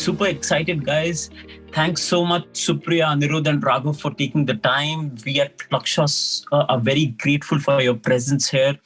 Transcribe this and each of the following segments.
super excited, guys. Thanks so much, Supriya, Anirrudh, and Raghav, for taking the time. We at Plaksha are very grateful for your presence here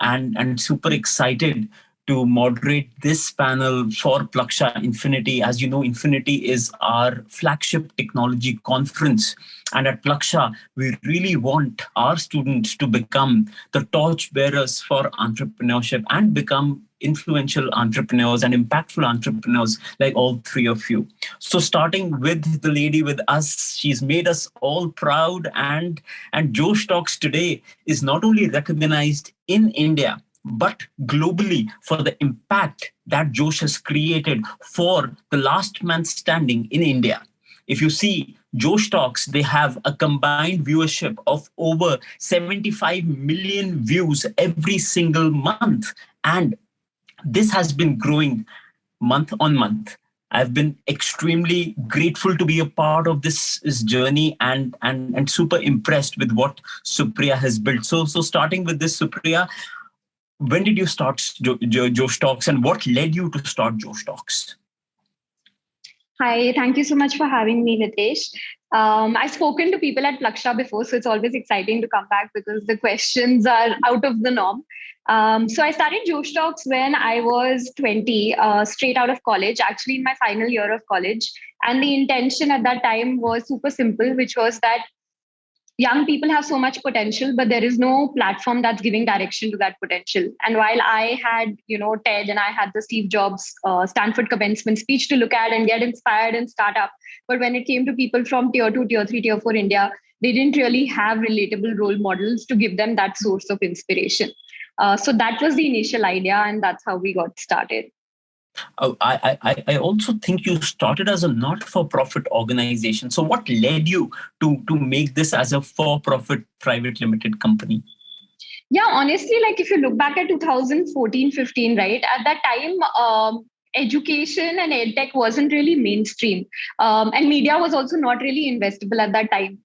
and super excited to moderate this panel for Plaksha Infinity. As you know, Infinity is our flagship technology conference. And at Plaksha, we really want our students to become the torch bearers for entrepreneurship and become influential entrepreneurs and impactful entrepreneurs like all three of you. So starting with the lady with us, she's made us all proud, and Josh Talks today is not only recognized in India, but globally for the impact that Josh has created for the last man standing in India. If you see Josh Talks, they have a combined viewership of over 75 million views every single month. And this has been growing month on month. I've been extremely grateful to be a part of this journey and super impressed with what Supriya has built. So starting with this, Supriya, when did you start Josh Talks and what led you to start Josh Talks? Hi, thank you so much for having me, Ritesh. I've spoken to people at Plaksha before, so it's always exciting to come back because the questions are out of the norm. So I started Josh Talks when I was 20, straight out of college, actually in my final year of college. And the intention at that time was super simple, which was that young people have so much potential, but there is no platform that's giving direction to that potential. And while I had, TED and I had the Steve Jobs Stanford commencement speech to look at and get inspired and start up, but when it came to people from tier 2, tier 3, tier 4 India, they didn't really have relatable role models to give them that source of inspiration. So that was the initial idea, and that's how we got started. I also think you started as a not-for-profit organization. So what led you to make this as a for-profit private limited company? Yeah, honestly, like if you look back at 2014-15, right, at that time, education and edtech wasn't really mainstream. And media was also not really investable at that time.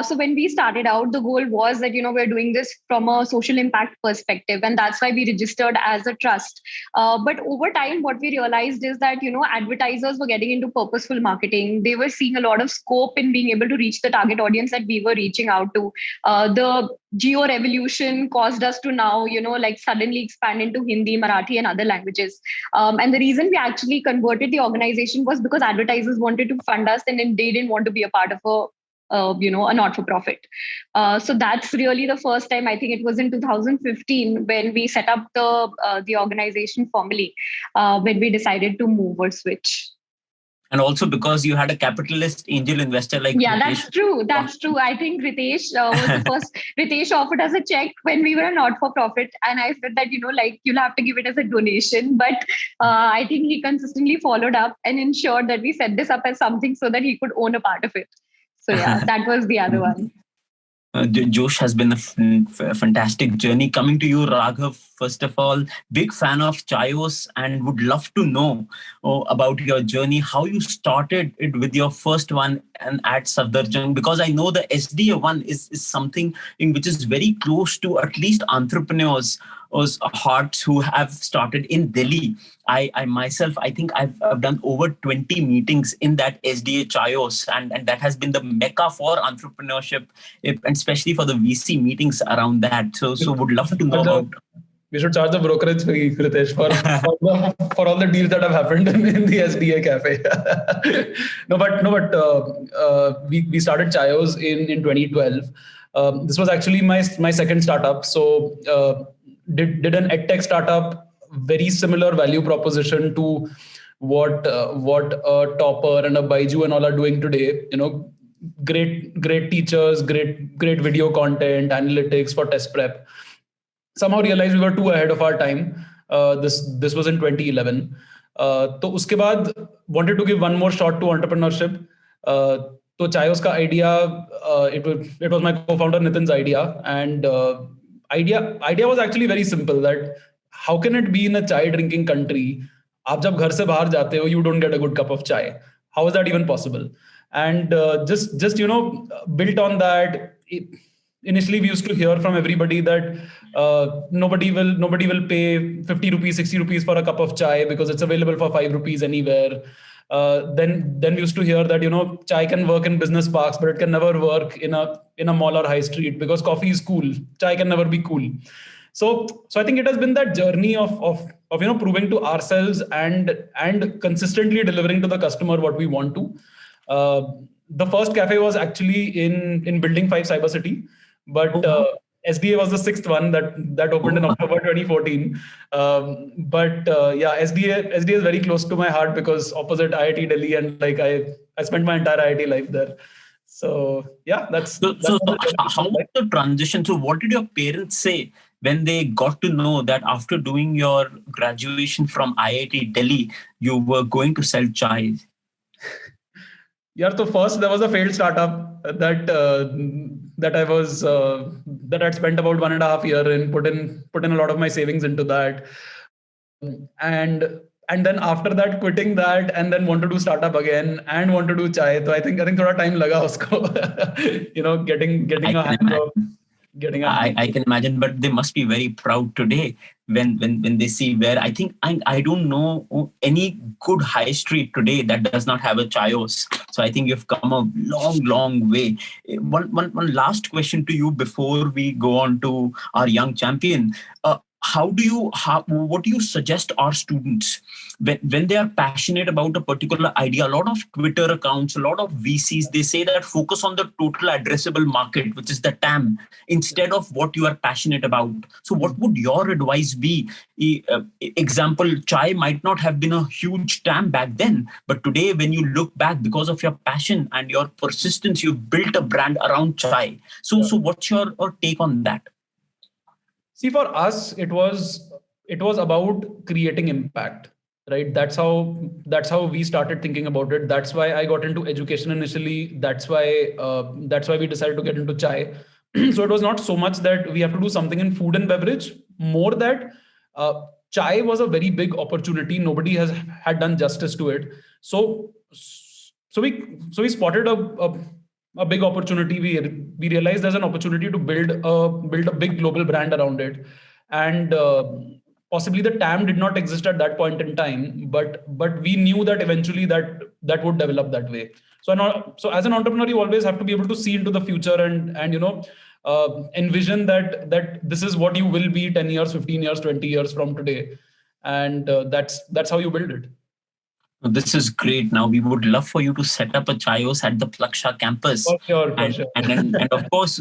So when we started out, the goal was that, we're doing this from a social impact perspective. And that's why we registered as a trust. But over time, what we realized is that, advertisers were getting into purposeful marketing. They were seeing a lot of scope in being able to reach the target audience that we were reaching out to. The geo revolution caused us to now, suddenly expand into Hindi, Marathi, and other languages. And the reason we actually converted the organization was because advertisers wanted to fund us and then they didn't want to be a part of a not-for-profit. So that's really the first time. I think it was in 2015 when we set up the organization formally, when we decided to move or switch. And also because you had a capitalist angel investor like Yeah, Ritesh. That's true. I think Ritesh was the first. Ritesh offered us a check when we were a not-for-profit. And I said that, you'll have to give it as a donation. But I think he consistently followed up and ensured that we set this up as something so that he could own a part of it. So yeah, that was the other one. Josh has been a fantastic journey. Coming to you, Raghav, first of all, big fan of Chaayos and would love to know about your journey, how you started it with your first one and at Safdarjung, because I know the SDA one is something which is very close to at least entrepreneurs' hearts who have started in Delhi. I myself, I think I've done over 20 meetings in that SDA Chaayos, and that has been the mecca for entrepreneurship, and especially for the VC meetings around that. So would love to know about. We should charge the brokerage fee, Ritesh, for all the deals that have happened in the SDA cafe. We started Chaayos in 2012. This was actually my second startup. So did an edtech startup, very similar value proposition to what a Topper and a Baiju and all are doing today. Great teachers, great video content, analytics for test prep. Somehow realized we were too ahead of our time. This was in 2011. So uske baad wanted to give one more shot to entrepreneurship. So Chaayos ka idea, it was my co-founder Nitin's idea, and idea was actually very simple, that how can it be in a chai drinking country? आप जब घर से बाहर जाते हो, you don't get a good cup of chai. How is that even possible? And just built on that. Initially, we used to hear from everybody that nobody will pay 50 rupees, 60 rupees for a cup of chai because it's available for 5 rupees anywhere. Then we used to hear that chai can work in business parks, but it can never work in a mall or high street because coffee is cool. Chai can never be cool. So I think it has been that journey of proving to ourselves and consistently delivering to the customer what we want to. The first cafe was actually in Building 5 Cyber City, but SDA was the sixth one that opened in October 2014. SDA is very close to my heart because opposite IIT Delhi, and like I spent my entire IIT life there. So yeah, that's how was the transition? So what did your parents say when they got to know that after doing your graduation from IIT Delhi, you were going to sell chai? Yeah, so first there was a failed startup that I'd spent about 1.5 years in, put in a lot of my savings into that, and then after that quitting that and then want to do startup again and want to do chai. So I think thoda time laga usko, getting a hand of. I can imagine, but they must be very proud today when they see where I don't know any good high street today that does not have a Chaayos. So I think you've come a long way. One last question to you before we go on to our young champion. What do you suggest our students when they are passionate about a particular idea? A lot of Twitter accounts, a lot of VCs, they say that focus on the total addressable market, which is the TAM, instead of what you are passionate about. So what would your advice be? Example, chai might not have been a huge TAM back then, but today when you look back, because of your passion and your persistence, you've built a brand around chai. So what's your take on that? See, for us, it was about creating impact, right? That's how we started thinking about it. That's why I got into education initially. That's why we decided to get into chai. So it was not so much that we have to do something in food and beverage, more that chai was a very big opportunity. Nobody had done justice to it. So we spotted a big opportunity. We realized there's an opportunity to build a big global brand around it, and possibly the TAM did not exist at that point in time, but we knew that eventually that would develop that way. So as an entrepreneur, you always have to be able to see into the future and envision that this is what you will be 10 years, 15 years, 20 years from today, and that's how you build it. This is great. Now we would love for you to set up a Chaayos at the Plaksha campus. For sure. And of course,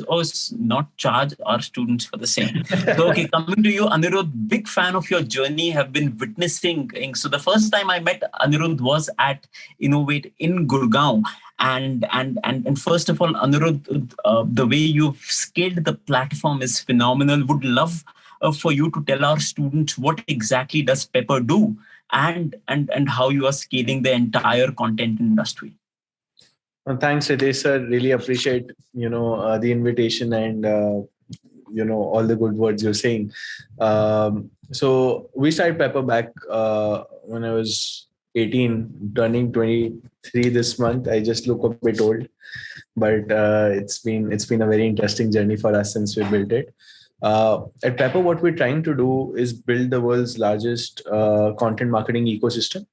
not charge our students for the same. So, okay, coming to you, Anirrudh, big fan of your journey, have been witnessing. So the first time I met Anirrudh was at Innovate in Gurgaon. And first of all, Anirrudh, the way you've scaled the platform is phenomenal. Would love for you to tell our students what exactly does Pepper do, and how you are scaling the entire content industry. Well, thanks, Ritesh sir. Really appreciate the invitation and all the good words you're saying. So we started Pepper back when I was 18, turning 23 this month. I just look a bit old, but it's been a very interesting journey for us since we built it. At Pepper, what we're trying to do is build the world's largest content marketing ecosystem.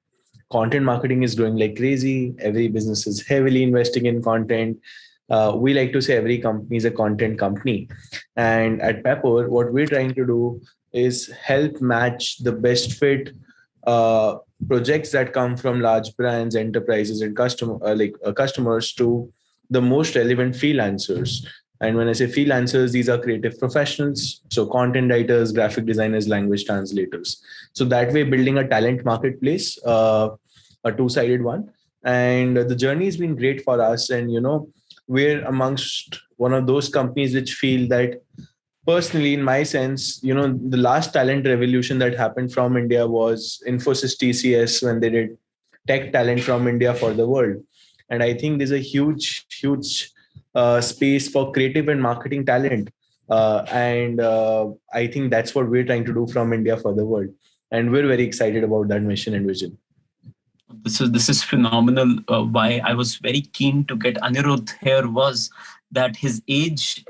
Content marketing is growing like crazy. Every business is heavily investing in content. We like to say every company is a content company. And at Pepper, what we're trying to do is help match the best fit projects that come from large brands, enterprises, and customers to the most relevant freelancers. And when I say freelancers, these are creative professionals. So content writers, graphic designers, language translators. So that way, building a talent marketplace, a two-sided one. And the journey has been great for us. And, we're amongst one of those companies which feel that, personally, in my sense, the last talent revolution that happened from India was Infosys TCS when they did tech talent from India for the world. And I think there's a huge space for creative and marketing talent. And I think that's what we're trying to do from India for the world. And we're very excited about that mission and vision. This is phenomenal. Why I was very keen to get Anirrudh here was that his age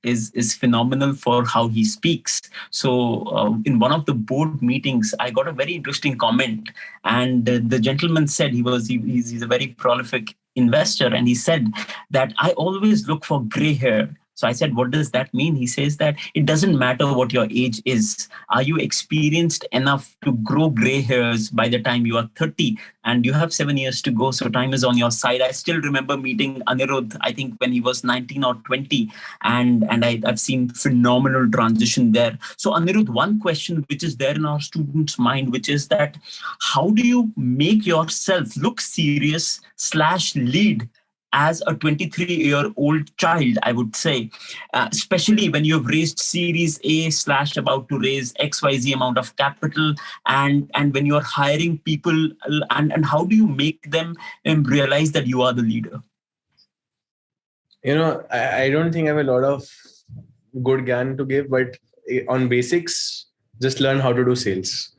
is phenomenal for how he speaks. So in one of the board meetings, I got a very interesting comment, and the gentleman said he's a very prolific investor, and he said that I always look for gray hair. So I said, what does that mean? He says that it doesn't matter what your age is. Are you experienced enough to grow gray hairs by the time you are 30? And you have 7 years to go, so time is on your side. I still remember meeting Anirrudh, I think when he was 19 or 20, and I've seen phenomenal transition there. So Anirrudh, one question which is there in our students' mind, which is that how do you make yourself look serious / lead as a 23-year-old child, I would say, especially when you've raised Series A / about to raise XYZ amount of capital, and when you're hiring people, and how do you make them realize that you are the leader? I don't think I have a lot of good gyan to give, but on basics, just learn how to do sales.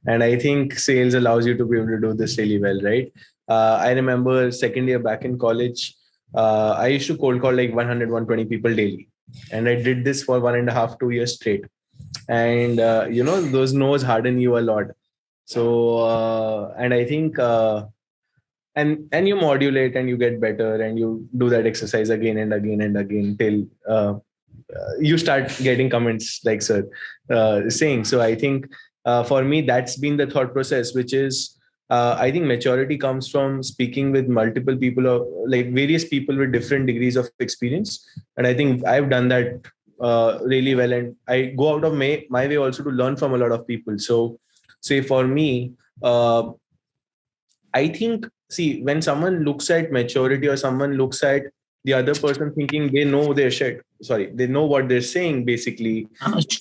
And I think sales allows you to be able to do this really well, right? I remember second year back in college, I used to cold call like 100, 120 people daily. And I did this for 1.5, 2 years straight. And, those no's harden you a lot. So, and I think, and you modulate and you get better and you do that exercise again and again and again till you start getting comments like sir saying. So I think for me, that's been the thought process, which is, I think maturity comes from speaking with multiple people, or like various people with different degrees of experience. And I think I've done that really well. And I go out of my way also to learn from a lot of people. So say for me, I think, see, when someone looks at maturity or someone looks at the other person thinking they know their shit, they know what they're saying, basically.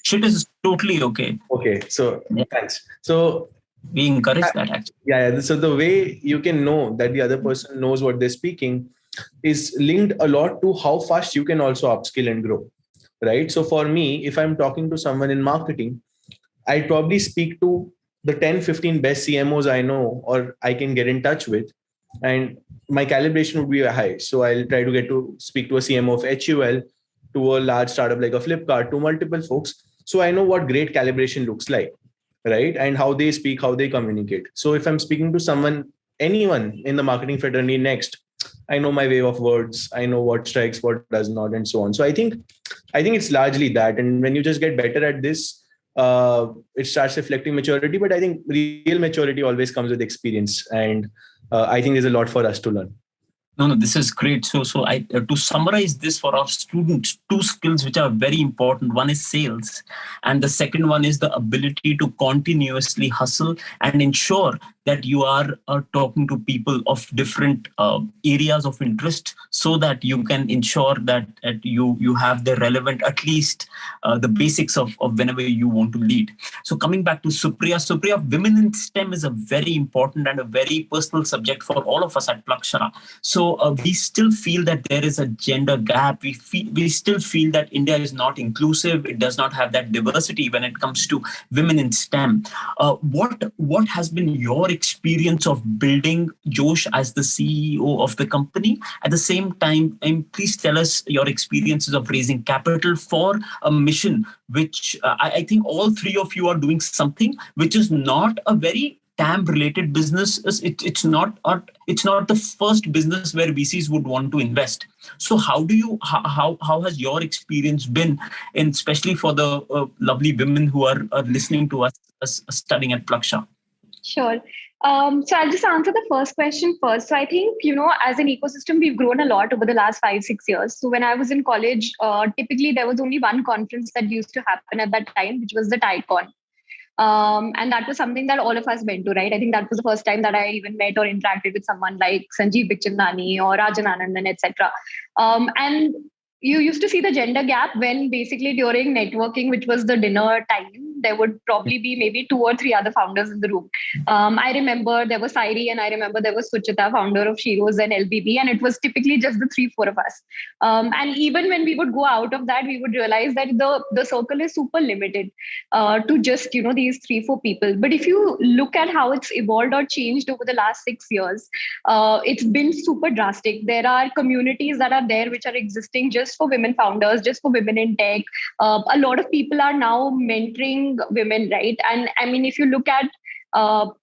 Shit is totally okay. Okay. So thanks. So we encourage that actually. Yeah. So the way you can know that the other person knows what they're speaking is linked a lot to how fast you can also upskill and grow, right? So for me, if I'm talking to someone in marketing, I probably speak to the 10, 15 best CMOs I know or I can get in touch with, and my calibration would be high. So I'll try to get to speak to a CMO of HUL, to a large startup like a Flipkart, to multiple folks. So I know what great calibration looks like, right? And how they speak, how they communicate. So if I'm speaking to anyone in the marketing fraternity next, I know my way of words, I know what strikes, what does not, and so on. So I think it's largely that. And when you just get better at this, it starts reflecting maturity. But I think real maturity always comes with experience. And I think there's a lot for us to learn. No, this is great. So I to summarize this for our students, 2 skills which are very important. One is sales, and the second one is the ability to continuously hustle and ensure that you are talking to people of different areas of interest, so that you can ensure that you have the relevant, at least the basics of whenever you want to lead. So coming back to Supriya, women in STEM is a very important and a very personal subject for all of us at Plaksha. So we still feel that there is a gender gap. We still feel that India is not inclusive. It does not have that diversity when it comes to women in STEM. What has been your experience of building Josh as the CEO of the company? At the same time, please tell us your experiences of raising capital for a mission, which I think all 3 of you are doing something which is not a very TAM related business. It's not the first business where VCs would want to invest. So how has your experience been, and especially for the lovely women who are listening to us studying at Plaksha? Sure. So I'll just answer the first question first. So I think, as an ecosystem, we've grown a lot over the last 5-6 years. So when I was in college, typically there was only one conference that used to happen at that time, which was the TideCon. And that was something that all of us went to, right? I think that was the first time that I even met or interacted with someone like Sanjeev Bikhchandani or Rajan Anandan, etc. And you used to see the gender gap when basically during networking, which was the dinner time, there would probably be maybe 2 or 3 other founders in the room. I remember there was Sairi, and I remember there was Suchita, founder of Chaayos and LBB, and it was typically just the 3-4 of us. And even when we would go out of that, we would realize that the circle is super limited to just these 3-4 people. But if you look at how it's evolved or changed over the last 6 years, it's been super drastic. There are communities that are there which are existing just for women founders, just for women in tech. A lot of people are now mentoring women, right? And I mean, if you look at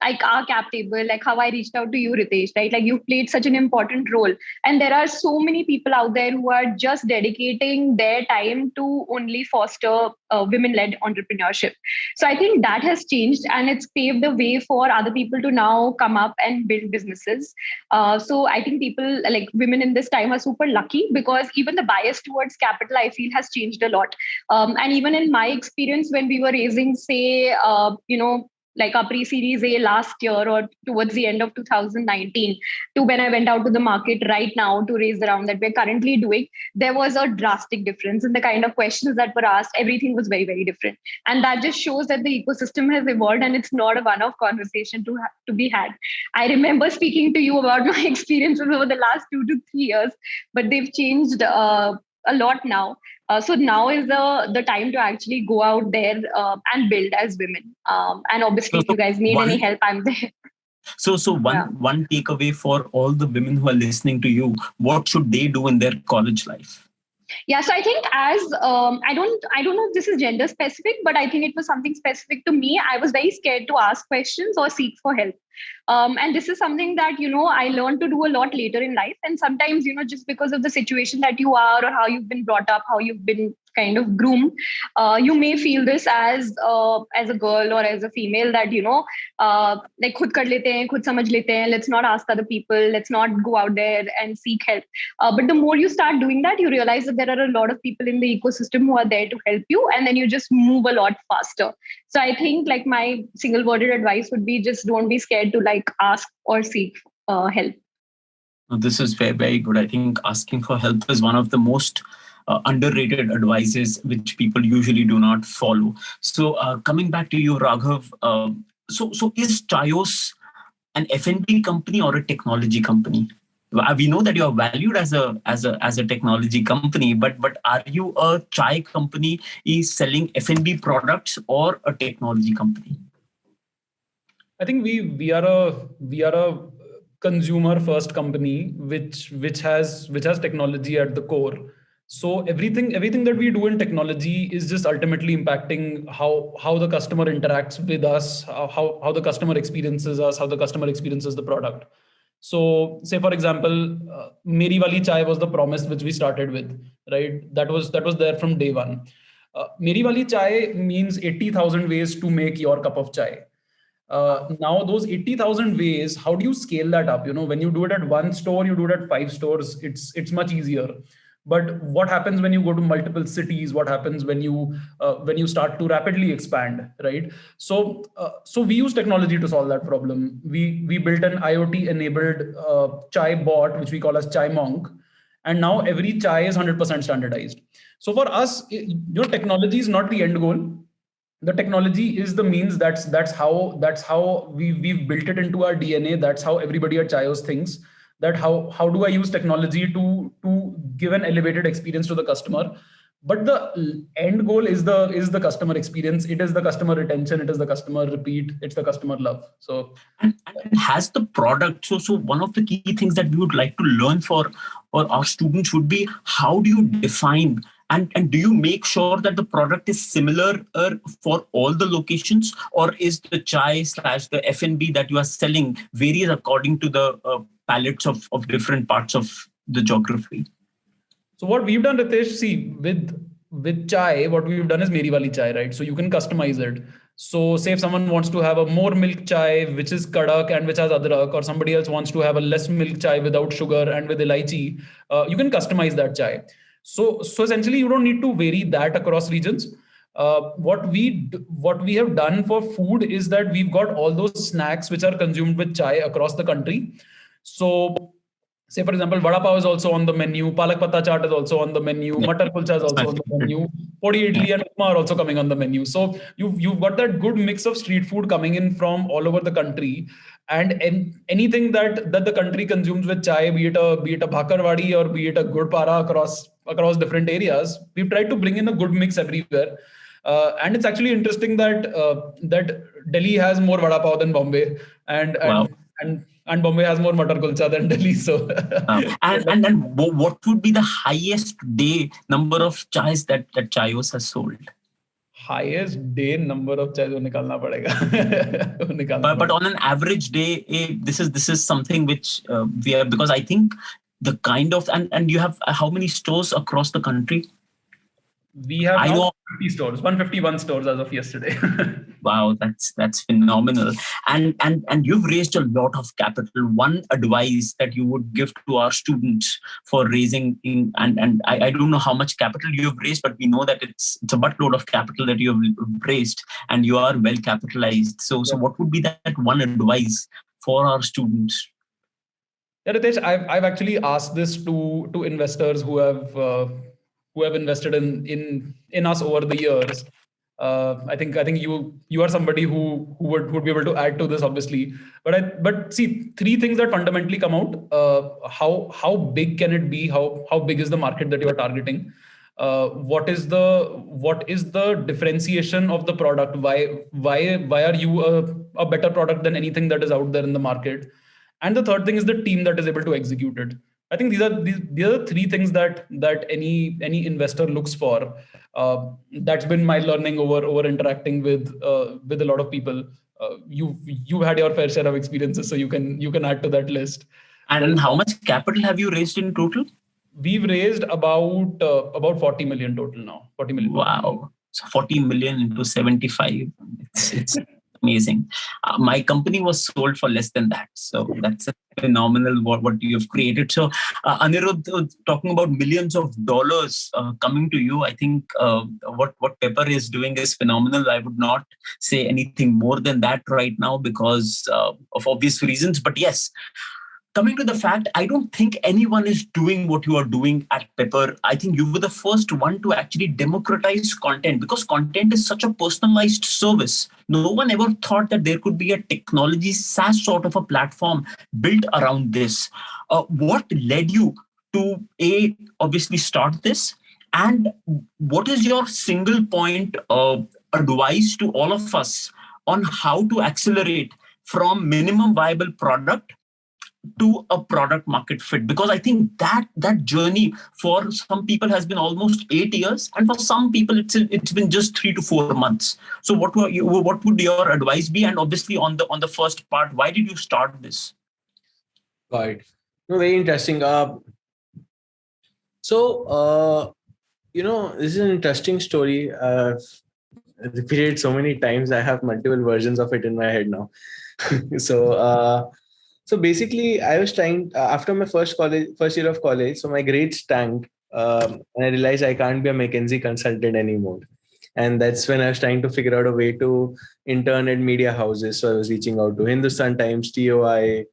like our cap table, like how I reached out to you, Ritesh, right? Like you played such an important role. And there are so many people out there who are just dedicating their time to only foster women-led entrepreneurship. So I think that has changed, and it's paved the way for other people to now come up and build businesses. So I think people like women in this time are super lucky, because even the bias towards capital, I feel, has changed a lot. And even in my experience, when we were raising, say, like our pre-series A last year or towards the end of 2019 to when I went out to the market right now to raise the round that we're currently doing, there was a drastic difference in the kind of questions that were asked. Everything was very, very different. And that just shows that the ecosystem has evolved, and it's not a one-off conversation to be had. I remember speaking to you about my experiences over the last 2 to 3 years, but they've changed a lot now. So now is the time to actually go out there and build as women. And obviously, if you guys need any help, I'm there. So one takeaway for all the women who are listening to you: what should they do in their college life? Yeah, so I think as I don't know if this is gender specific, but I think it was something specific to me. I was very scared to ask questions or seek for help. And this is something that, I learned to do a lot later in life. And sometimes, just because of the situation that you are or how you've been brought up, how you've been kind of groomed, you may feel this as a girl or as a female that, like khud kar lete hain, khud samajh lete hain, let's not ask other people, let's not go out there and seek help. But the more you start doing that, you realize that there are a lot of people in the ecosystem who are there to help you, and then you just move a lot faster. So I think like my single worded advice would be just don't be scared to like ask or seek help. This is very, very good. I think asking for help is one of the most underrated advices which people usually do not follow. So coming back to you, Raghav, so is Chaayos an F&B company or a technology company? We know that you are valued as a technology company, but are you a chai company is selling F&B products or a technology company? I think we are a consumer first company which has technology at the core. So everything that we do in technology is just ultimately impacting how the customer interacts with us, how the customer experiences us, how the customer experiences the product. So say for example, Meri Wali Chai was the promise which we started with, right? That was there from day one. Meri Wali Chai means 80,000 ways to make your cup of chai. Now those 80,000 ways, how do you scale that up? When you do it at one store, you do it at 5 stores, it's much easier. But what happens when you go to multiple cities? What happens when you start to rapidly expand, right? So we use technology to solve that problem. We built an IoT enabled chai bot, which we call as Chai Monk, and now every chai is 100% standardized. So for us, technology is not the end goal. The technology is the means. That's how we've built it into our DNA. That's how everybody at Chaayos thinks. That how do I use technology to give an elevated experience to the customer? But the end goal is the customer experience. It is the customer retention. It is the customer repeat. It's the customer love. So and has the product. So one of the key things that we would like to learn for our students would be, how do you define and do you make sure that the product is similar for all the locations, or is the chai / the F&B that you are selling varies according to the palettes of different parts of the geography? So what we've done, Ritesh, see, with chai, what we've done is Meri Wali Chai, right? So you can customize it. So say if someone wants to have a more milk chai, which is kadak and which has adrak, or somebody else wants to have a less milk chai without sugar and with elaichi, you can customize that chai. So essentially, you don't need to vary that across regions. What we have done for food is that we've got all those snacks which are consumed with chai across the country. So say, for example, vada pav is also on the menu, palak patta chaat is also on the menu, matar kulcha is also on the menu, podi idli and upma are also coming on the menu. So you've got that good mix of street food coming in from all over the country, and anything that the country consumes with chai, be it a bhakarwadi or be it a gur para across different areas, we've tried to bring in a good mix everywhere. And it's actually interesting that Delhi has more vada pav than Bombay, and Wow. and and Bombay has more matar kulcha than Delhi. So And what would be the highest day number of chais that Chaayos has sold? highest day number of chai nikalna padega. But on an average day, this is something which we are, because I think the kind of, and you have how many stores across the country? We have I know. 50 stores, 151 stores as of yesterday. Wow, that's phenomenal. And you've raised a lot of capital. One advice that you would give to our students for raising in, and I don't know how much capital you have raised, but we know that it's a buttload of capital that you have raised, and you are well capitalized. So what would be that one advice for our students? Yeah, Ritesh, I've actually asked this to investors who have invested in us over the years. I think you are somebody who would be able to add to this, obviously. But see, three things that fundamentally come out: how big can it be? How big is the market that you are targeting? What is the differentiation of the product? Why are you a better product than anything that is out there in the market? And the third thing is the team that is able to execute it. I think these are the three things that any investor looks for. That's been my learning over interacting with a lot of people. You've had your fair share of experiences, so you can add to that list. And how much capital have you raised in total? We've raised about 40 million total now. 40 million. Wow. So 40 million into 75. It's amazing. My company was sold for less than that. So that's a phenomenal what you have created. So Anirrudh, talking about millions of dollars coming to you, I think what Pepper is doing is phenomenal. I would not say anything more than that right now because of obvious reasons. But yes, coming to the fact, I don't think anyone is doing what you are doing at Pepper. I think you were the first one to actually democratize content because content is such a personalized service. No one ever thought that there could be a technology SaaS sort of a platform built around this. What led you to obviously start this? And what is your single point of advice to all of us on how to accelerate from minimum viable product to a product market fit? Because I think that journey for some people has been almost 8 years, and for some people it's been just 3 to 4 months. So what would your advice be? And obviously on the first part, why did you start this? Right. No, very interesting. This is an interesting story. I've repeated so many times. I have multiple versions of it in my head now. So basically, I was trying after my first year of college. So my grades tanked, and I realized I can't be a McKinsey consultant anymore. And that's when I was trying to figure out a way to intern at media houses. So I was reaching out to Hindustan Times, TOI,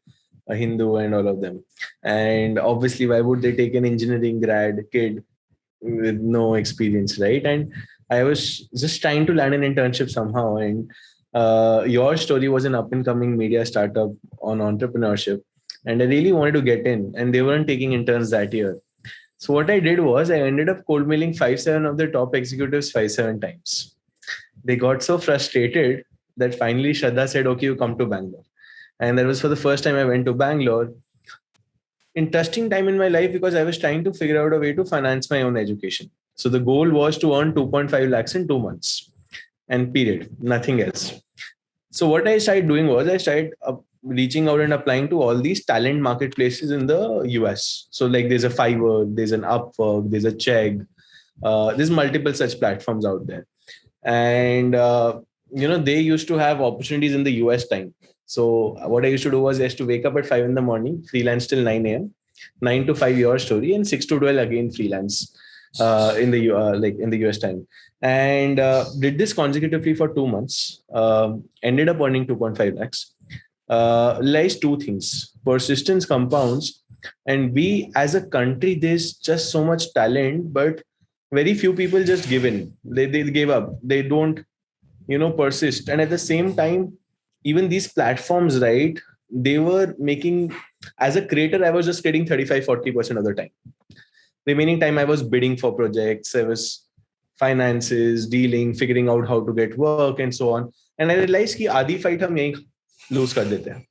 a Hindu, and all of them. And obviously, why would they take an engineering grad kid with no experience, right? And I was just trying to land an internship somehow. And your story was an up-and-coming media startup on entrepreneurship, and I really wanted to get in, and they weren't taking interns that year. So what I did was I ended up cold mailing 5-7 of the top executives 5-7 times. They got so frustrated that finally Shraddha said, okay, you come to Bangalore. And that was for the first time I went to Bangalore. Interesting time in my life because I was trying to figure out a way to finance my own education. So the goal was to earn 2.5 lakhs in 2 months. And period, nothing else. So what I started doing was I started reaching out and applying to all these talent marketplaces in the US. So like there's a Fiverr, there's an Upwork, there's a Chegg, there's multiple such platforms out there. And, they used to have opportunities in the US time. So what I used to do was I used to wake up at 5 in the morning, freelance till 9 a.m., 9 to 5 your story, and 6 to 12 again freelance in the US time. And did this consecutively for 2 months, ended up earning 2.5 lakhs. Realized two things. Persistence compounds, And we as a country, there's just so much talent, but very few people just give in. They give up. They don't, persist. And at the same time, even these platforms, right, they were making, as a creator, I was just getting 35-40% of the time. Remaining time I was bidding for projects, I was finances, dealing, figuring out how to get work and so on. And I realized ki aadhi fight hum yahi lose kar dete hain,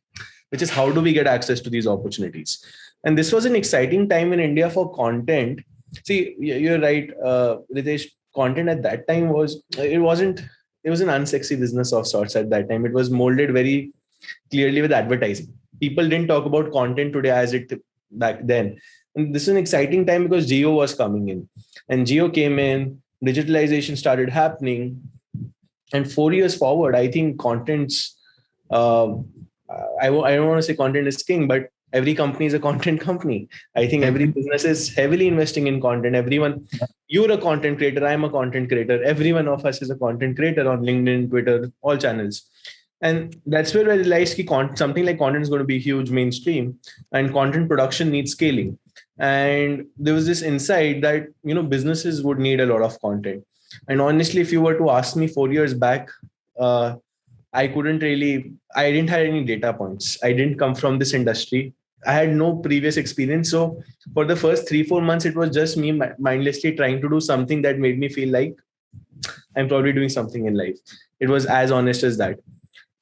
which is how do we get access to these opportunities. And this was an exciting time in India for content. See, you're right, Ritesh, content at that time was, it was an unsexy business of sorts at that time. It was molded very clearly with advertising. People didn't talk about content today as it back then. And this is an exciting time because Geo was coming in, and Geo came in, digitalization started happening. And 4 years forward, I think content's, I don't want to say content is king, but every company is a content company. I think every business is heavily investing in content. Everyone, you're a content creator, I'm a content creator. Every one of us is a content creator on LinkedIn, Twitter, all channels. And that's where I realized that something like content is going to be huge mainstream, and content production needs scaling. And there was this insight that, businesses would need a lot of content. And honestly, if you were to ask me 4 years back, I didn't have any data points. I didn't come from this industry. I had no previous experience. So for the first 3-4 months, it was just me mindlessly trying to do something that made me feel like I'm probably doing something in life. It was as honest as that.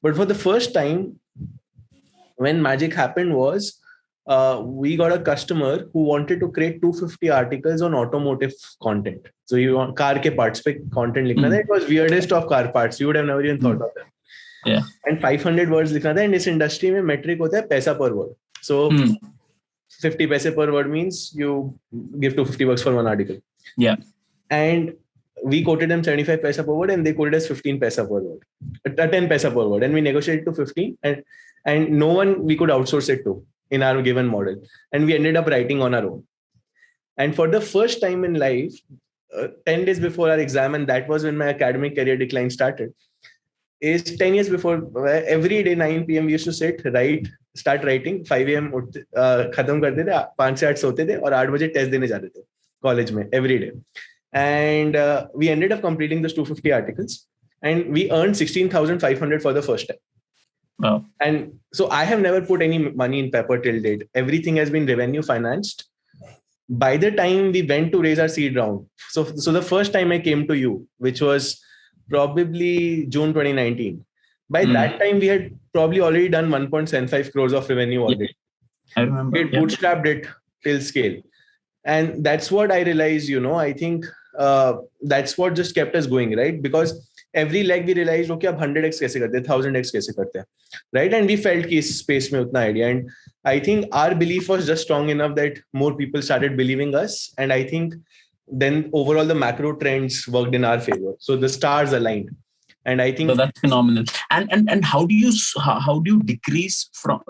But for the first time, when magic happened was, we got a customer who wanted to create 250 articles on automotive content. So you want car ke parts pe content likhna tha. It was weirdest of car parts. You would have never even thought of them. Yeah. And 500 words likhna tha. In this industry mein metric hota hai paisa per word. So 50 paise per word means you give 250 bucks for one article. Yeah. And we quoted them 75 paisa per word, and they quoted us 15 paisa per word, 10 paisa per word. And we negotiated to 15, and no one we could outsource it to in our given model. And we ended up writing on our own. And for the first time in life, 10 days before our exam, and that was when my academic career decline started, is 10 years before, every day 9 p.m. we used to sit, start writing, 5 a.m. khatam karte the, 5 se 8 sote the, aur 8 baje test dene jate the college mein every day. And we ended up completing those 250 articles, and we earned 16,500 for the first time. Wow. And so I have never put any money in Pepper till date. Everything has been revenue financed. By the time we went to raise our seed round, so the first time I came to you, which was probably June 2019, by that time we had probably already done 1.75 crores of revenue already. I remember. We had bootstrapped it till scale. And that's what I realized, I think that's what just kept us going, right? Because every leg we realized, okay, ab 100x kaise karte, 1000x kaise karte, right? And we felt ki is space mein utna idea. And I think our belief was just strong enough that more people started believing us. And I think then overall the macro trends worked in our favor. So the stars aligned. And I think that's phenomenal. And how do you decrease from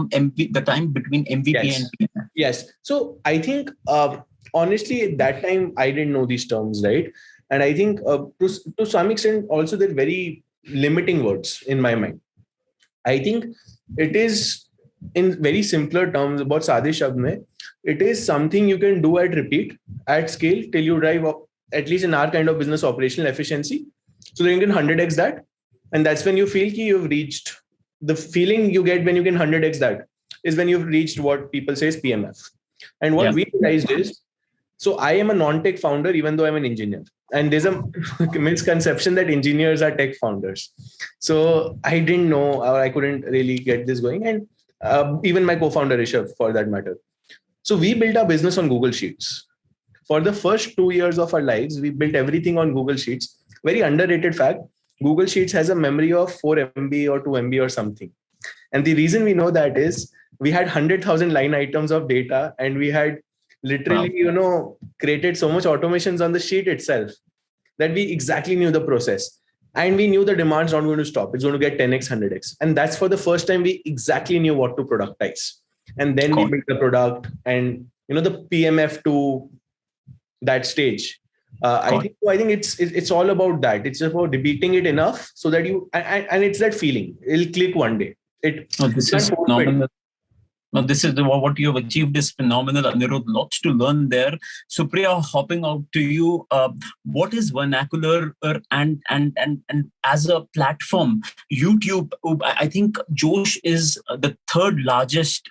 the time between MVP and PMF? Yes. So I think honestly at that time I didn't know these terms, right? And I think to some extent also they're very limiting words in my mind. I think it is, in very simpler terms, about Saade Shabd mein, it is something you can do at repeat, at scale, till you drive up, at least in our kind of business, operational efficiency. So then you can 100x that. And that's when you feel that you've reached, the feeling you get when you can 100x that is when you've reached what people say is PMF. And what we realized is, so I am a non-tech founder, even though I'm an engineer. And there's a misconception that engineers are tech founders. So I didn't know, or I couldn't really get this going. And even my co-founder, Rishabh, for that matter. So we built our business on Google Sheets. For the first 2 years of our lives, we built everything on Google Sheets. Very underrated fact, Google Sheets has a memory of 4 MB or 2 MB or something. And the reason we know that is we had 100,000 line items of data, and we had literally, created so much automations on the sheet itself that we exactly knew the process. And we knew the demand's not going to stop. It's going to get 10x, 100x. And that's for the first time we exactly knew what to productize. And then we built the product and, the PMF to that stage. I think it's all about that. It's about repeating it enough so that and it's that feeling. It'll click one day. This is phenomenal. Now, this is what you have achieved is phenomenal, Anirudh. Lots to learn there. Supriya, hopping out to you. What is vernacular and as a platform? YouTube, I think Josh is the third largest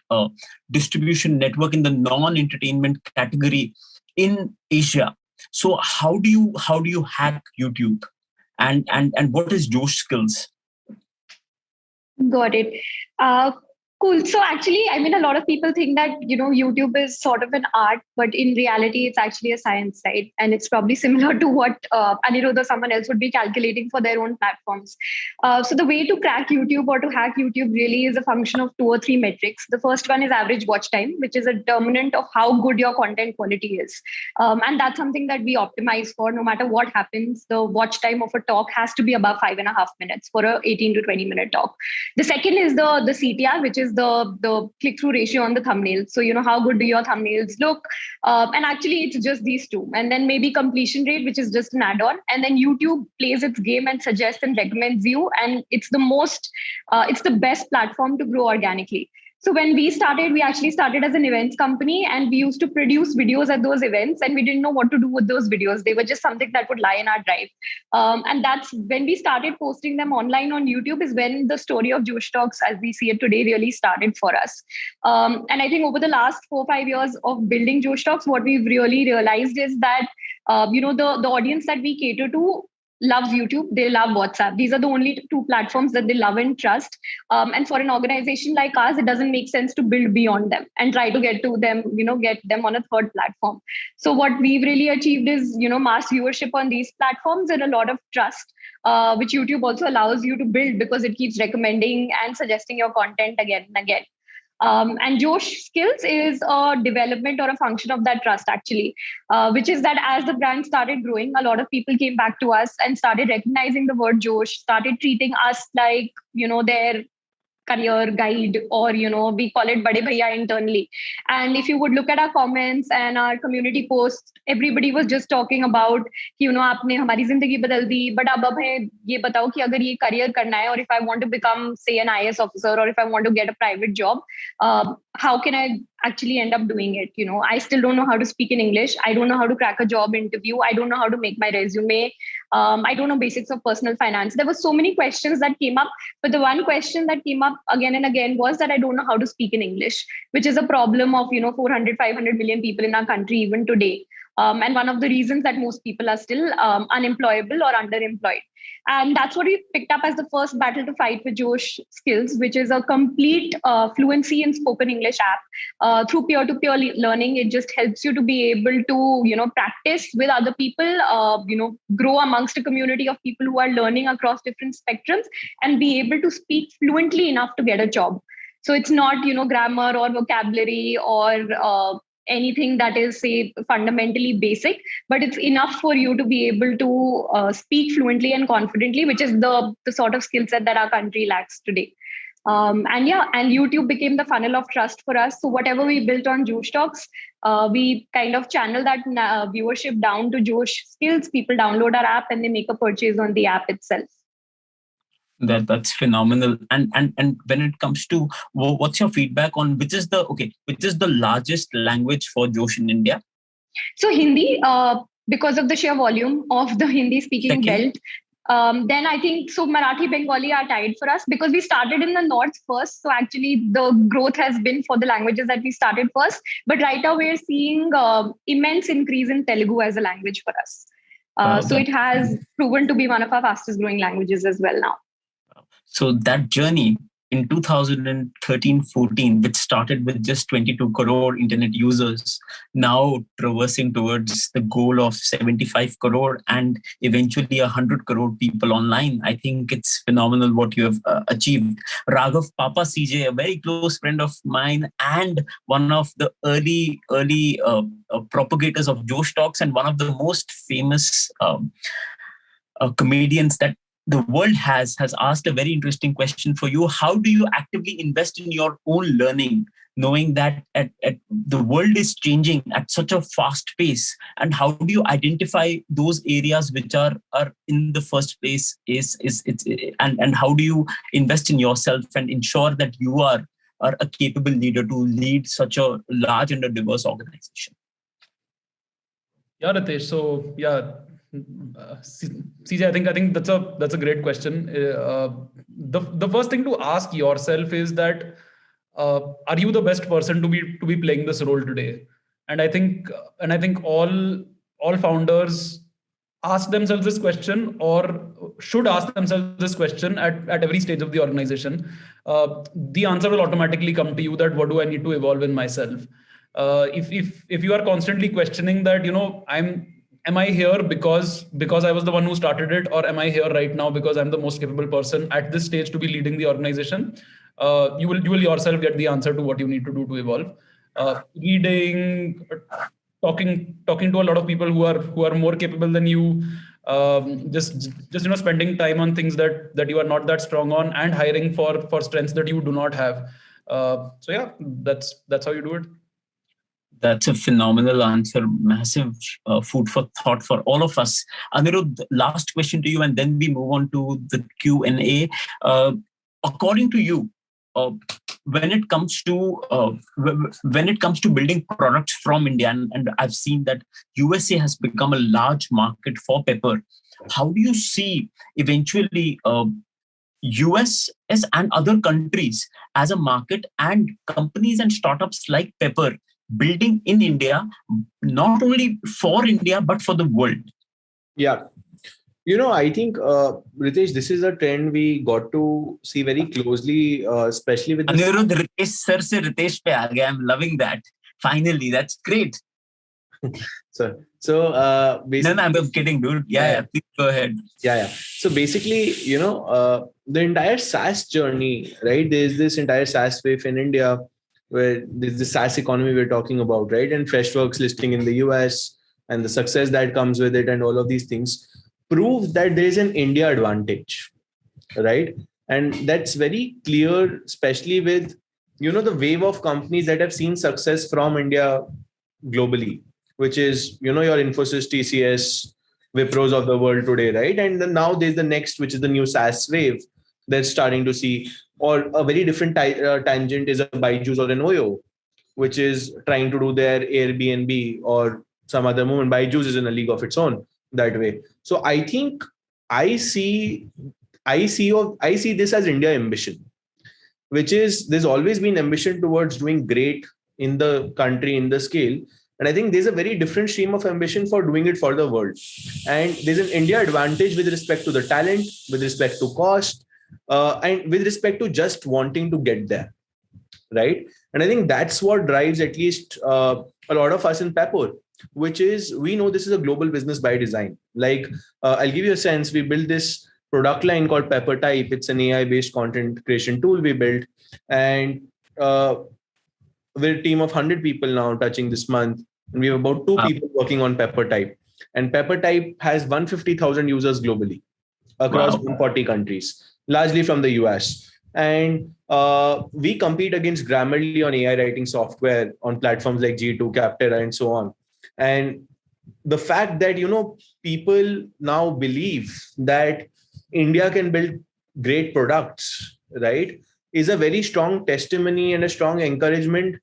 distribution network in the non-entertainment category in Asia. So how do you hack YouTube, and what is Josh skills? Got it. Cool. So actually, I mean, a lot of people think that, YouTube is sort of an art, but in reality, it's actually a science, right? And it's probably similar to what Anirudh or someone else would be calculating for their own platforms. So the way to crack YouTube or to hack YouTube really is a function of 2 or 3 metrics. The first one is average watch time, which is a determinant of how good your content quality is. And that's something that we optimize for. No matter what happens, the watch time of a talk has to be above 5.5 minutes for a 18 to 20 minute talk. The second is the CTR, which is the click-through ratio on the thumbnails. So, how good do your thumbnails look? And actually, it's just these two. And then maybe completion rate, which is just an add-on. And then YouTube plays its game and suggests and recommends you. And it's the best platform to grow organically. So when we actually started as an events company, and we used to produce videos at those events, and we didn't know what to do with those videos. They were just something that would lie in our drive. And that's when we started posting them online on YouTube, is when the story of Josh Talks, as we see it today, really started for us. And I think over the last 4-5 years of building Josh Talks, what we've really realized is that, the audience that we cater to loves YouTube, they love WhatsApp. These are the only 2 platforms that they love and trust. And for an organization like ours, it doesn't make sense to build beyond them and try to get to them, get them on a third platform. So what we've really achieved is, mass viewership on these platforms and a lot of trust, which YouTube also allows you to build because it keeps recommending and suggesting your content again and again. And Josh skills is a development or a function of that trust, actually, which is that as the brand started growing, a lot of people came back to us and started recognizing the word Josh, started treating us like, their career guide, or we call it Bade Bhaiya internally. And if you would look at our comments and our community posts, everybody was just talking about आपने हमारी जिंदगी बदल दी, but अब हमें ये बताओ कि अगर ये career करना है, or if I want to become, say, an IAS officer, or if I want to get a private job, how can I actually end up doing it? I still don't know how to speak in English. I don't know how to crack a job interview. I don't know how to make my resume. I don't know basics of personal finance. There were so many questions that came up, but the one question that came up again and again was that I don't know how to speak in English, which is a problem of 400, 500 million people in our country even today. And one of the reasons that most people are still unemployable or underemployed. And that's what we picked up as the first battle to fight with Josh Skills, which is a complete fluency in spoken English app. Through peer-to-peer learning, it just helps you to be able to, practice with other people, grow amongst a community of people who are learning across different spectrums and be able to speak fluently enough to get a job. So it's not, grammar or vocabulary or anything that is, say, fundamentally basic, but it's enough for you to be able to speak fluently and confidently, which is the sort of skill set that our country lacks today. And YouTube became the funnel of trust for us. So whatever we built on Josh Talks, we kind of channel that viewership down to Josh Skills. People download our app and they make a purchase on the app itself. That's phenomenal. And when it comes to what's your feedback on which is the largest language for Josh in India? So Hindi, because of the sheer volume of the Hindi speaking belt. Then I think so Marathi, Bengali are tied for us because we started in the north first. So actually the growth has been for the languages that we started first. But right now we're seeing immense increase in Telugu as a language for us. So it has proven to be one of our fastest growing languages as well now. So that journey in 2013-14, which started with just 22 crore internet users, now traversing towards the goal of 75 crore and eventually 100 crore people online. I think it's phenomenal what you have achieved. Raghav Papa CJ, a very close friend of mine and one of the early propagators of Josh Talks and one of the most famous comedians that the world has asked a very interesting question for you. How do you actively invest in your own learning, knowing that the world is changing at such a fast pace? And how do you identify those areas which are in the first place and how do you invest in yourself and ensure that you are or a capable leader to lead such a large and a diverse organization? Yeah, Ritesh. So CJ, I think that's a great question. The first thing to ask yourself is that are you the best person to be playing this role today? And I think all founders ask themselves this question, or should ask themselves this question at every stage of the organization. The answer will automatically come to you that what do I need to evolve in myself? If you are constantly questioning that, am I here because I was the one who started it, or am I here right now because I'm the most capable person at this stage to be leading the organization? You will yourself get the answer to what you need to do to evolve. Reading, talking to a lot of people who are more capable than you. Just spending time on things that you are not that strong on, and hiring for strengths that you do not have. That's how you do it. That's a phenomenal answer. Massive food for thought for all of us. Anirrudh, last question to you, and then we move on to the Q&A. According to you, when it comes to building products from India, and I've seen that USA has become a large market for pepper. How do you see eventually US and other countries as a market, and companies and startups like Pepper building in India, not only for India, but for the world? Yeah. I think, Ritesh, this is a trend we got to see very closely, especially with this. Anirrudh, Ritesh sir se Ritesh pe aa gaya. I'm loving that. Finally, that's great. So basically, No, I'm kidding, dude. Yeah, please go ahead. Yeah. So basically, the entire SaaS journey, right? There's this entire SaaS wave in India, where there's the SaaS economy we're talking about, right? And Freshworks listing in the US and the success that comes with it, and all of these things prove that there is an India advantage, right? And that's very clear, especially with, the wave of companies that have seen success from India globally, which is, your Infosys, TCS, Wipros of the world today, right? And then now there's the next, which is the new SaaS wave that's starting to see, or a very different tangent is a Byju's or an Oyo, which is trying to do their Airbnb or some other movement. Byju's is in a league of its own that way. So I think I see this as India ambition, which is, there's always been ambition towards doing great in the country, in the scale. And I think there's a very different stream of ambition for doing it for the world. And there's an India advantage with respect to the talent, with respect to cost, and with respect to just wanting to get there, right? And I think that's what drives at least a lot of us in Pepper, which is, we know this is a global business by design. Like, I'll give you a sense. We built this product line called Pepper Type. It's an AI-based content creation tool we built. And we're a team of 100 people now touching this month. And we have about 2 people working on Pepper Type. And Pepper Type has 150,000 users globally across 140 countries, largely from the US. And we compete against Grammarly on AI writing software on platforms like G2, Capterra, and so on. And the fact that, people now believe that India can build great products, right, is a very strong testimony and a strong encouragement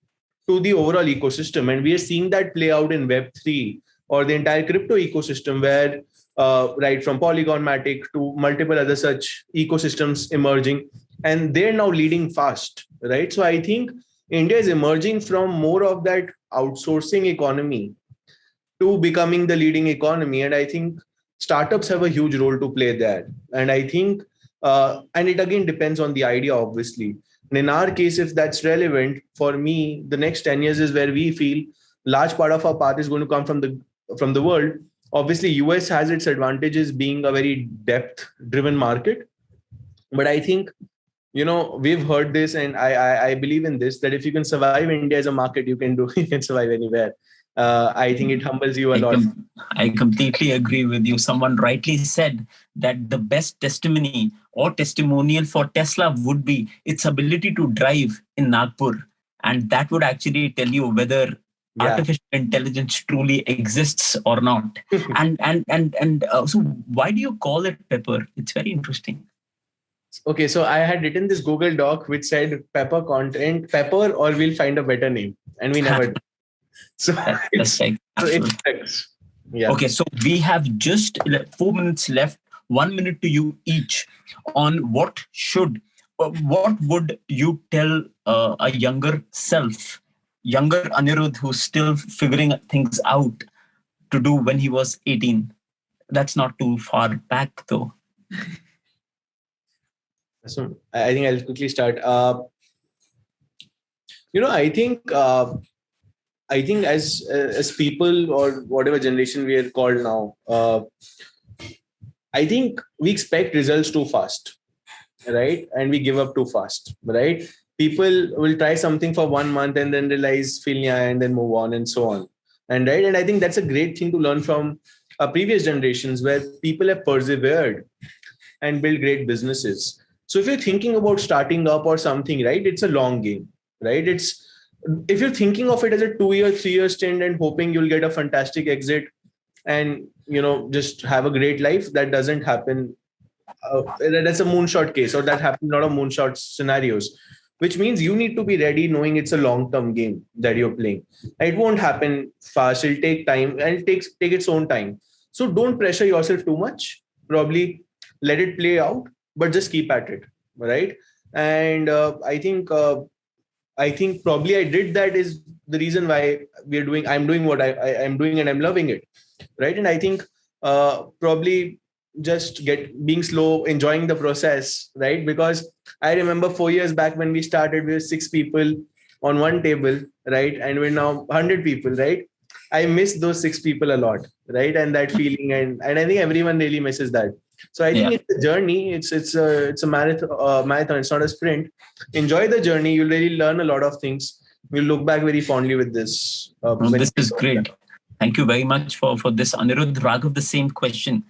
to the overall ecosystem. And we are seeing that play out in Web3 or the entire crypto ecosystem, where right from Polygon Matic to multiple other such ecosystems emerging, and they're now leading fast, right? So I think India is emerging from more of that outsourcing economy to becoming the leading economy. And I think startups have a huge role to play there. And I think, and it again depends on the idea, obviously. And in our case, if that's relevant, for me, the next 10 years is where we feel large part of our path is going to come from the world. Obviously, US has its advantages being a very depth-driven market. But I think, we've heard this, and I believe in this, that if you can survive India as a market, you can survive anywhere. I think it humbles you a lot. I completely agree with you. Someone rightly said that the best testimony or testimonial for Tesla would be its ability to drive in Nagpur. And that would actually tell you whether artificial intelligence truly exists or not. So why do you call it Pepper? It's very interesting. Okay, so I had written this Google Doc which said pepper content, pepper, or we'll find a better name, and we never did. So That's like yeah. Okay, so we have just 4 minutes left. 1 minute to you each on what would you tell a younger self, younger Anirudh who's still figuring things out to do when he was 18? That's not too far back though. So I think I'll quickly start. I think as people or whatever generation we are called now, I think we expect results too fast, right? And we give up too fast, right? People will try something for 1 month and then realize, feel yeah, and then move on and so on. And right, and I think that's a great thing to learn from previous generations where people have persevered and built great businesses. So if you're thinking about starting up or something, right, it's a long game, right? If you're thinking of it as a 2-year, 3-year stint and hoping you'll get a fantastic exit and just have a great life, that doesn't happen. That's a moonshot case, or that happens a lot of moonshot scenarios, which means you need to be ready knowing it's a long-term game that you're playing. It won't happen fast. It'll take time and take its own time. So don't pressure yourself too much. Probably let it play out, but just keep at it, right? And I think probably I did that is the reason why I'm doing what I'm doing, and I'm loving it, right? And I think probably just being slow, enjoying the process, right? Because I remember 4 years back when we started, we were 6 people on one table, right? And we're now 100 people, right? I miss those 6 people a lot, right? And that feeling, and I think everyone really misses that. So I think it's a journey. It's a marathon. It's not a sprint. Enjoy the journey. You'll really learn a lot of things. We'll look back very fondly with this. This is great. Thank you very much for this, Anirudh. Raghav, the same question.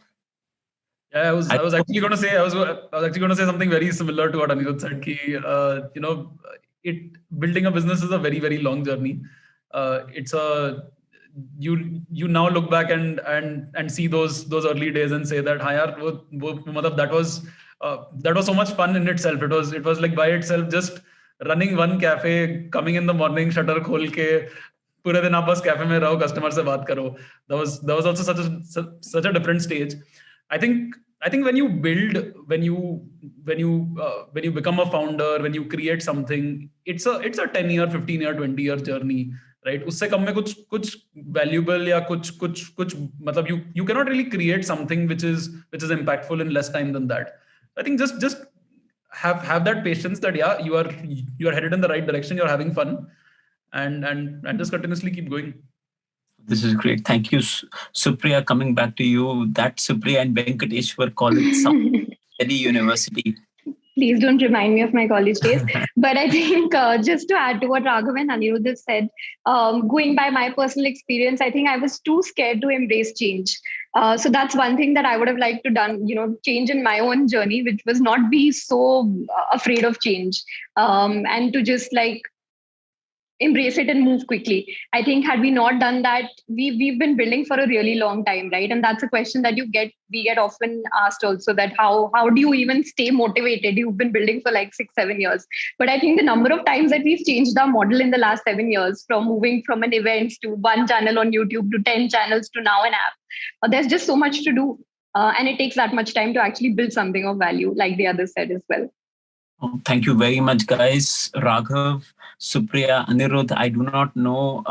Yeah, I was actually going to say something very similar to what Anirudh said. Building a business is a very, very long journey. You now look back and see those early days and say that that was so much fun in itself. It was like by itself, just running one cafe, coming in the morning, shutter khol ke पूरे दिन आप बस cafe में रहो, customer से बात करो. That was also such a different stage. I think when you become a founder, when you create something, it's a 10-year, 15-year, 20-year journey, right? उससे कम में कुछ valuable या कुछ मतलब you cannot really create something which is impactful in less time than that. I think just have that patience that you are headed in the right direction, you're having fun, and just continuously keep going. This is great. Thank you, Supriya. Coming back to you, that Supriya and Venkateshwar call it some Delhi University. Please don't remind me of my college days. But I think just to add to what Raghav and Anirudh have said, going by my personal experience, I think I was too scared to embrace change. So that's one thing that I would have liked to done, change in my own journey, which was not be so afraid of change, and to just embrace it and move quickly. I think had we not done that, we've been building for a really long time, right? And that's a question that we get often asked also, that how do you even stay motivated? You've been building for 6-7 years. But I think the number of times that we've changed our model in the last 7 years, from moving from an event to one channel on YouTube to 10 channels to now an app, there's just so much to do. And it takes that much time to actually build something of value, like the others said as well. Oh, thank you very much, guys. Raghav, Supriya, Anirudh, I do not know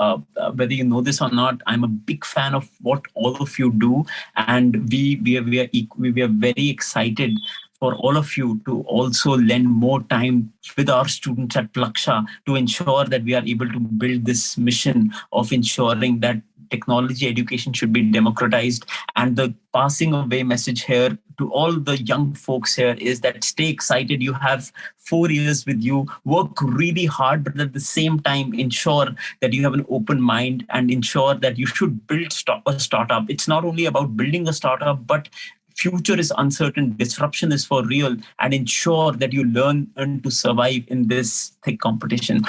whether you know this or not. I'm a big fan of what all of you do. And we are very excited for all of you to also lend more time with our students at Plaksha to ensure that we are able to build this mission of ensuring that technology education should be democratized. And the passing away message here to all the young folks here is that stay excited. You have 4 years with you. Work really hard, but at the same time, ensure that you have an open mind and ensure that you should build a startup. It's not only about building a startup, but future is uncertain, disruption is for real, and ensure that you learn to survive in this thick competition.